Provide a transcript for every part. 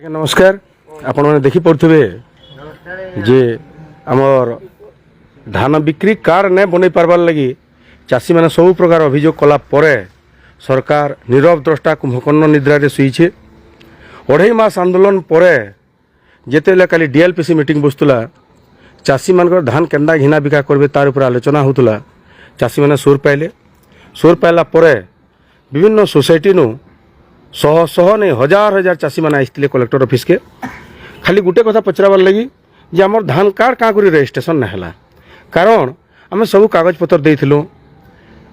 नमस्कार आपण मैंने देखी पड़े जे आमर धान बिक्री कार्ड नहीं बन पार्बार लगी चाषी मैंने सब प्रकार अभियोग कला परे सरकार नीरव द्रष्टा कुंभकर्ण निद्रा शुईचे 2.5 मास आंदोलन परे जिते काली डीएलपीसी मीटिंग बसुला चाषी मान धान केन्दा घिना बिका करबे तार उपर आलोचना होतुला चाषी मैंने सुर पाइला परे विभिन्न सोसाइटी नु शह शह नहीं हजार हजार चाषी मैंने आसते कलेक्टर ऑफिस के खाली गोटे कथा पचराबार लगी जे आमर धान कार्ड क्या कर रजिस्ट्रेशन ना कारण आम सब कागज पत्र देइथिलु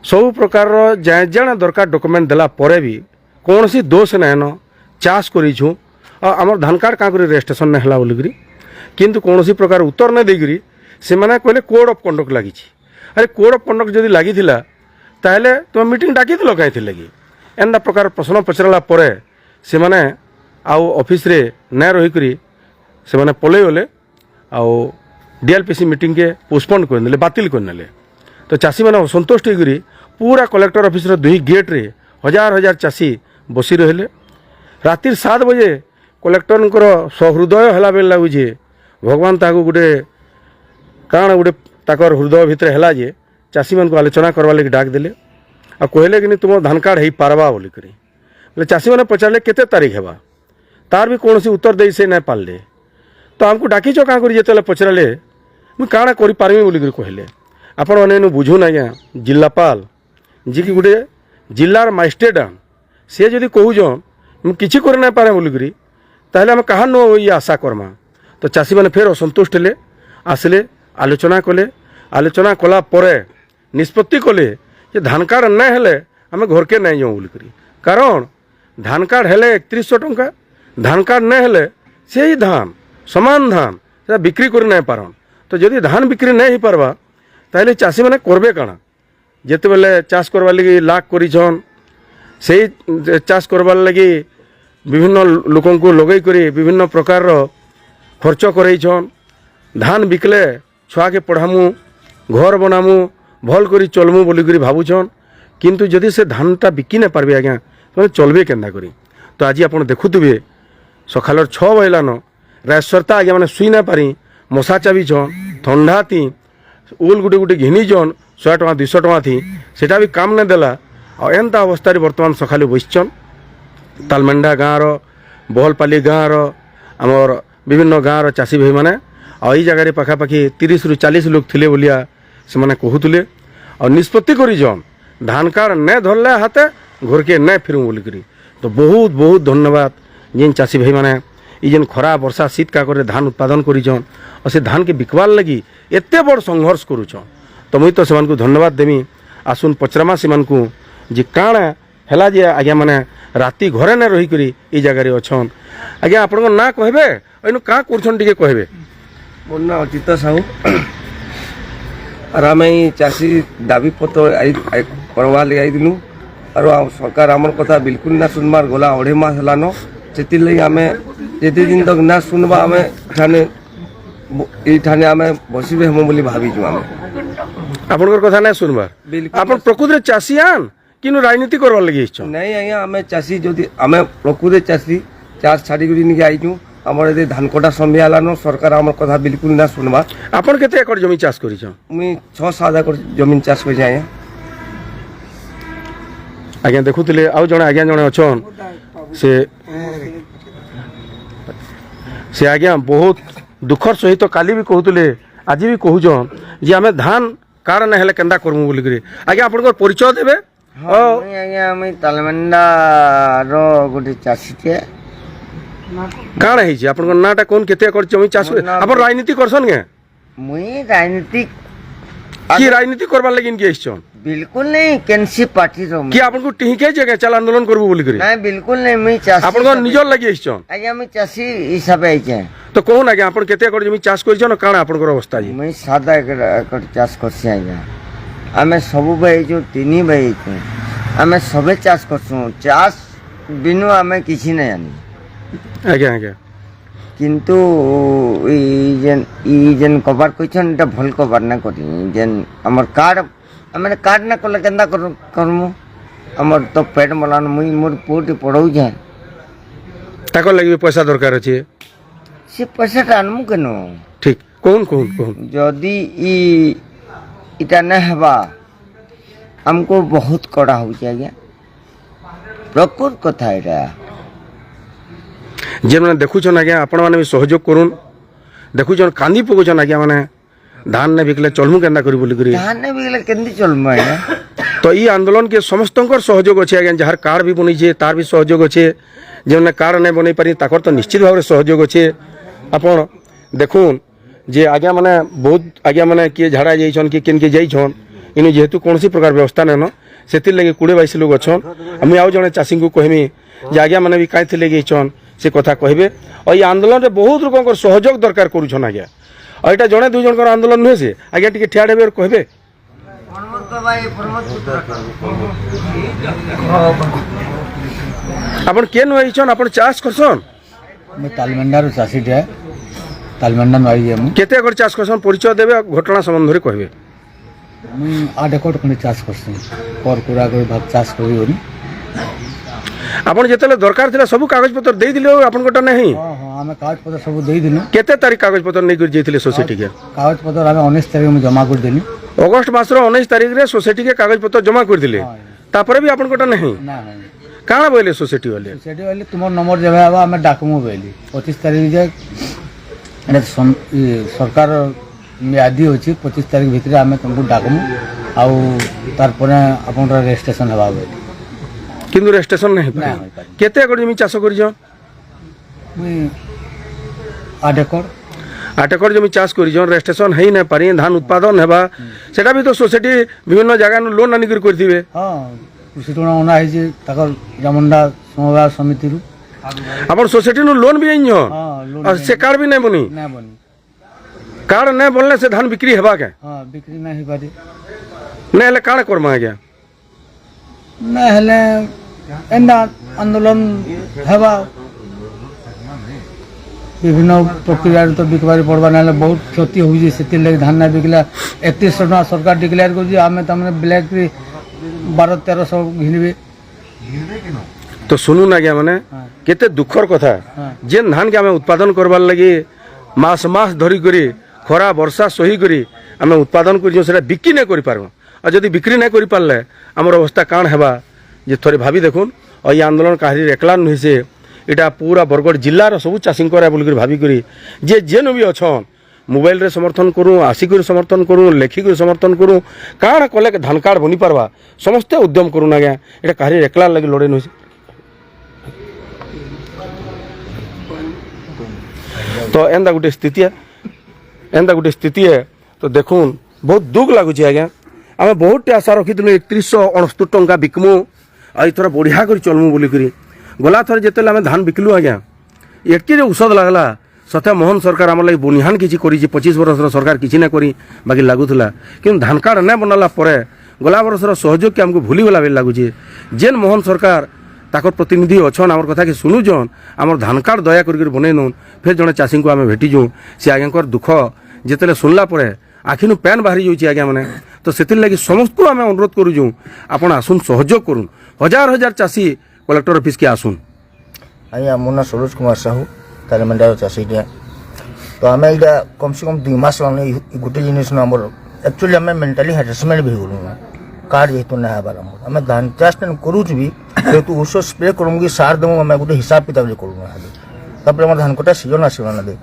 सब प्रकार जाए जाने दरकार डॉक्यूमेंट देला परे भी कौन सी दोष नाइन चाष करूँ आमर धान कार्ड क्या कर रजिस्ट्रेशन ना बोलिकी किंतु कौन सी प्रकार उत्तर नहीं देकरी से मैंने कहले कोड ऑफ कंडक्ट लगी अरे कोड ऑफ कंडक्ट जदि लगी ताहले तुम मीटिंग डाकी कहीं लगी एंदा प्रकार प्रश्न पचराला परे से माने आउ ऑफिस रे न रहीकरी से माने पलई गले आउ डीएलपीसी मीटिंग के पोस्टपोन करने बातिल करने तो चाषी मैंने असंतुष्ट होकर पूरा कलेक्टर ऑफिस रो 2 गेट रे हजार हजार चाषी बसी रहिले राति 7 बजे कलेक्टर सहृदय हला बेल लगुचे भगवान ताकू गोटे काण गोटे ताकर हृदय भितर है जे चाषी मान को आलोचना करवा लगी डाक देले आ कहले कि तुम धान कार्ड हो पार्बा बोलिक बोले चाषी मैंने पचारे केते तारीख है तार भी कौन उत्तर दे से नहीं पारे तो आमको डाकिच क्या कर जिते पचराले मुझे काଣା करें बोलिक कहले आपण मैंने बुझुन आज्ञा जिलापाल जी कि गोटे जिलार मजिस्ट्रेट सी जदि कहून मुझे कि कर पारे बोलिक ताहले आम कहा नो ये आशा करमा तो चाषी मैंने फिर असंतुष्ट हेले आसिले आलोचना कले आलोचना कला परे निष्पत्ति कले जे धान कार्ड नहीं हेले आम घर के नहीं जाऊँ बोलिक कारण धान कार्ड हेले 3100 टंका धान कार्ड नहीं हेले से ही धान समान धान से बिक्री कर नहीं पारन तो जदि धान बिक्री नहीं हो पार्बा ताहले चाषी मैंने करबे काना जिते बेले चाष करवा लगी लाख करिछन से चाष करवार लगी विभिन्न लोकों को लगई करी विभिन्न प्रकार खर्च करछन धान बिकले छुआ के पढ़ामु घर बनामु भल करी चलमु बोलिक भावुछन किंतु जदि से धानटा बिकी नहीं पार्बे आज्ञा तो चलबे केन्दा करी तो आज आप देखुवे सकाल 6 बजलान राजसरता आज्ञा मैंने शुई ना पारी मशा चाबीछन ठंडा थी उल गुटे गुटे घिनीचन 100 टका 200 टका थी सेटा भी काम नहीं देला और एंता अवस्था बर्तमान सकाल बसचन तालमेंढा गाँव बहलपाली गाँव आमर विभिन्न गाँव चाषी भाई मैंने और जगह पाखापाखि 30 ରୁ 40 लोग थे बोलिया से मैंने कहते और निष्पत्ति करिछन धान कार्ड नहीं धरले हाथे घर के नहीं फिरू बोलिक तो बहुत बहुत धन्यवाद जिन चाषी भाई मैंने जेन खरा वर्षा शीत काकर धान उत्पादन करिछन और से धान के बिकवार लगी एते बड़ संघर्ष करुछन तो मुई तो से धन्यवाद देमी आसुन पचरामा से जी काण है जे आज्ञा मैंने राति घरे न रहीक ये जगह अच्छन आज्ञा आपण ना कहबे अनु का करछन टिके कहबे मोर ना अचित साहू और आम चाषी दाबी पत्र करवा लगे आईलु और सरकार आमर कथा बिल्कुल ना सुनबार गला 2.5 मास हेलान से लगे आम जिते दिन तक ना सुनबा आम ठाने आम बसबे हम बोली भावीचु आम आपनकर कथा ना सुनबार आपन प्रकृति चाषी आन किनु राजनीति करवा लगे नहीं आज्ञा आम चाषी जदि आम प्रकृति चाषी चाष छाड़ी निके आईचु आमर ये धान कटा समय आलान सरकार आमर कथा बिल्कुल ना सुनबा आपन केते एकड़ जमीन चाष करिछ मुई 6-7 एकड़ जमीन चाष कर जाए आज्ञा देखुले आउ जने आज्ञा जने अछन से आज्ञा बहुत दुखर सहित काली भी कहते आज भी कहून जे आम धान कार्ड ना हेले केंदा करमु बोलिक आज्ञा आपन परिचय देबे आज्ञा मुई तालमेंडा रो गोटे चाषी काण है आपन नाटा कौन केते एकड़ जमीन चाष आपन राजनीति करसन के मुई राजनीति की राजनीति करबा लगी इनके इच्छन बिल्कुल नहीं केनसी पार्टी रो की आपन को टिहिके जगह चल आंदोलन करबो बोली करी नहीं बिल्कुल नहीं मुई चाषी आपन को निजर लगी इच्छन आज्ञा मुई चाषी हिसाब आइचे तो कोन आज्ञा आपन केते एकड़ जमीन चाष करिछन काण आपन को अवस्था जी मुई 7 एकड़ चाष करसी आज्ञा आमे सब भाई जो 3 भाई छे आमे सबे चाष करसु चाष बिनु आमे किछि नै आनी आज्ञा आज्ञा किंतु जेन कवर कइछन एटा भल कवर ना करी जेन हमर कार्ड आमे कार्ड ना कले केंदा करमु हमर तो पेट मलान मुई मोर पुटी पढ़ौ जाय তাকর লাগি পয়সা দরকার আছে সে পয়সাটা আনমু কেন ঠিক কোন কোন কোন যদি ইটা না হবা আমকো বহুত কড়া হচ্ছে আজ্ঞা প্রকৃত কথা এটা যে মানে দেখুছন আজ্ঞা আপন মানে বি সহযোগ করুন দেখুছন কান্দি পকুছন আজ্ঞা মানে ধান নে বিকলে চলমু কেন্দা করি বলি করি ধান নে বিগলে কেমতি চলমু আজ্ঞা তো এই আন্দোলন কে সমস্তঙ্কর সহযোগ আছে আজ্ঞা যার কার্ড বি বনিছে তার বি সহযোগ আছে যে কার্ড নাই বনাই পারি তাকর তো নিশ্চিত ভাবে সহযোগ আছে আপন দেখুন যে আজ্ঞা মানে বহুত আজ্ঞা মানে কিଏ ଝାଡ଼ା ଯାଇଛନ୍ କି କେନ୍ କିଏ ଯାଇଛନ୍ ଇନୁ ଯେହେତୁ କୌଣସି ପ୍ରକାର ବ୍ୟବସ୍ଥା ନାଇଁନ ସେଥିର୍ଲାଗି 20-22 ଲୋକ ଅଛନ୍ ମୁଇଁ ଆଉ ଜଣେ ଚାଷୀଙ୍କୁ କହିମି ଯେ ଆଜ୍ଞା ମାନେ ବି କାଇଁ ଥିଲେ ଯାଇଛନ୍ ସେ କଥା କହିବେ ଆଉ ଏଇ ଆନ୍ଦୋଳନରେ ବହୁତ ଲୋକଙ୍କର ସହଯୋଗ ଦରକାର କରୁଛନ୍ ଆଜ୍ଞା ଆଉ ଏଇଟା ଜଣେ ଦୁଇ ଜଣଙ୍କର ଆନ୍ଦୋଳନ ନୁହେଁ ସେ ଆଜ୍ଞା ଟିକେ ଠିଆ ହେବେ କହିବେ ଆପଣ କେନ୍ ଆଇଛନ୍ ଆପଣ ଚାଷ କରସନ୍ मैं तालमेंडार चाषीटे है तालमेंडा मारी मु କେତେ ଏକର ଚାଷ କରସନ୍ ପରିଚୟ ଦେବେ ଆଉ ଘଟଣା ସମ୍ବନ୍ଧରେ କହିବେ 8 एकड़ खंडे चाष करसी पर पूरा कर भाग चाष करी ଆପଣ ଯେତେବେଳେ ଦରକାର ଥିଲା ସବୁ କାଗଜପତ୍ର ଦେଇଥିଲେ ଆଉ ଆପଣଙ୍କଟା ନାହିଁ हां हां हमें कागज पत्र सब दे दिनु କେତେ ତାରିଖ କାଗଜପତ୍ର ନେଇକରି ଯାଇଥିଲେ ସୋସାଇଟିକେ कागज पत्र हमें 19 तारीख में जमा कर देनी ଅଗଷ୍ଟ ମାସର 19 ତାରିଖରେ ସୋସାଇଟିକେ କାଗଜପତ୍ର ଜମା କରିଥିଲେ ତାପରେ ବି ଆପଣଙ୍କଟା ନାହିଁ ना କାଣା ବୋଇଲେ ସୋସାଇଟି वाले सेठी वाले तुम नंबर जब आवा हमें डाकमु बेली 25 तारीख जे एने सरकार मियादी होची 25 तारीख भीतर हमें तुमको डाकमु आउ तार परे आपन रजिस्ट्रेशन हवा बेली କିନ୍ତୁ ରେଜିଷ୍ଟ୍ରେସନ ନାହିଁ କେତେ ଏକର ଜମି ଚାଷ କରିଛ मुई 8 एकड़ 8 ଏକର ଜମି ଚାଷ କରିଛ ରେଜିଷ୍ଟ୍ରେସନ ହେଇ ନାହିଁ ପାରି ଧାନ ଉତ୍ପାଦନ ହେବା ସେଟା ବି ତ ସୋସାଇଟି ବିଭିନ୍ନ ଜାଗାରୁ ଲୋନ୍ ଆଣିକରି କରିଥିବେ हां कृषि ऋण होना है जे ताकर जमंडा समवाय समिति रु ଆପଣ ସୋସାଇଟିରୁ ଲୋନ୍ ବି ଆଣିଛ हां लोन ଆଉ ସେ କାର୍ଡ ବି ନାହିଁ ବନି ना बनी କାର୍ଡ ନାହିଁ ବନଲେ ସେ ଧାନ ବିକ୍ରି ହେବା କେ हां बिक्री नहीं पारी ନାଇଁ ହେଲେ କାଣା କର୍ମା ଆଜ୍ଞା ना हेले एंदा आंदोलन हेबा विभिन्न प्रक्रिया तो बिकबार पड़वा ना बहुत क्षति होई से लगे धान ना बिकला 31 टका सरकार डिक्लेयर कर जे हमें तमने ब्लैक 1200-1300 घिनबे ତ ଶୁଣୁନ୍ ଆଜ୍ଞା ମାନେ କେତେ ଦୁଃଖର କଥା ଯେନ୍ ଧାନକେ ଆମେ ଉତ୍ପାଦନ କରବାର୍ ଲାଗି ମାସ ମାସ ଧରିକରି ଖରା ବର୍ଷା ସହିକରି ଆମେ ଉତ୍ପାଦନ କରିଛୁ ସେଟା ବିକ୍ରି ନାଇଁ କରିପାରୁଁ ଆଉ ଯଦି ବିକ୍ରି ନାଇଁ କରିପାରିଲେ ଆମର ଅବସ୍ଥା କାଣା ହେବା ଯେ ଥରେ ଭାବି ଦେଖୁନ୍ ଆଉ ଏ ଆନ୍ଦୋଳନ କାହାରି ଏକଲା ନୁହେଁ ସେ ଏଇଟା ପୁରା ବରଗଡ଼ ଜିଲ୍ଲାର ସବୁ ଚାଷୀଙ୍କର ବୋଲିକରି ଭାବିକରି ଯେ ଯେନ୍ ବି ଅଛନ୍ ମୋବାଇଲରେ ସମର୍ଥନ କରୁ ଆସିକରି ସମର୍ଥନ କରୁ ଲେଖିକରି ସମର୍ଥନ କରୁ କାଣା କଲେ ଧାନ କାର୍ଡ଼ ବନି ପାରବା ସମସ୍ତେ ଉଦ୍ୟମ କରୁନ୍ ଆଜ୍ଞା ଏଇଟା କାହାରି ଏକଲା ଲାଗି ଲଢ଼େଇ ନୁହେଁ तो एंदा गोटे स्थिति है तो देखुन बहुत दुख लगुच आज्ञा आम बहुत आशा रखी 3169 टंका बिकमु आर बढ़िया कर चलमु बोलिकी गला थर जिते आम धान बिकलु आज्ञा एटकी औषध लगला सत्य मोहन सरकार आम लगे बुनिहान किसी कर 25 वर्ष सरकार किसी ना करी बाकी लगुला कि धान कार्ड ना बनाला गला वर्षर सहयोग के आमको भूलीगला बेले लगुचे जेन मोहन सरकार ताकर प्रतिनिधि अच्छन आमर कथा के शुणुछन आमर धान कार्ड दया कर बनई नौन फिर जड़े चाषी को आम भेटिजु सी आज्ञा दुख जिते शुणला आखिनु पैन बाहरी जाऊँगी आज्ञा मैंने तो से लगी समस्त को आम अनुरोध करुँ आपड़ आसुन सहयोग करुन हजार हजार चाषी कलेक्टर ऑफिस के आसुन आज्ञा मोर ना सरोज कुमार साहू तालमेंडार चाषी तो आम यहाँ कम से कम 2 मास गोटे जिनिस एक्चुअली आम मेंटाली हारासमेंट भी गलु कार्ड जेहेतु ना हबार आम धान चाष करुच भी जेहेतु ଔଷଧ स्प्रे करूँ कि सार देमु आम गोटे हिसाब किताब करूँ धान कटा सीजन आसला ना दे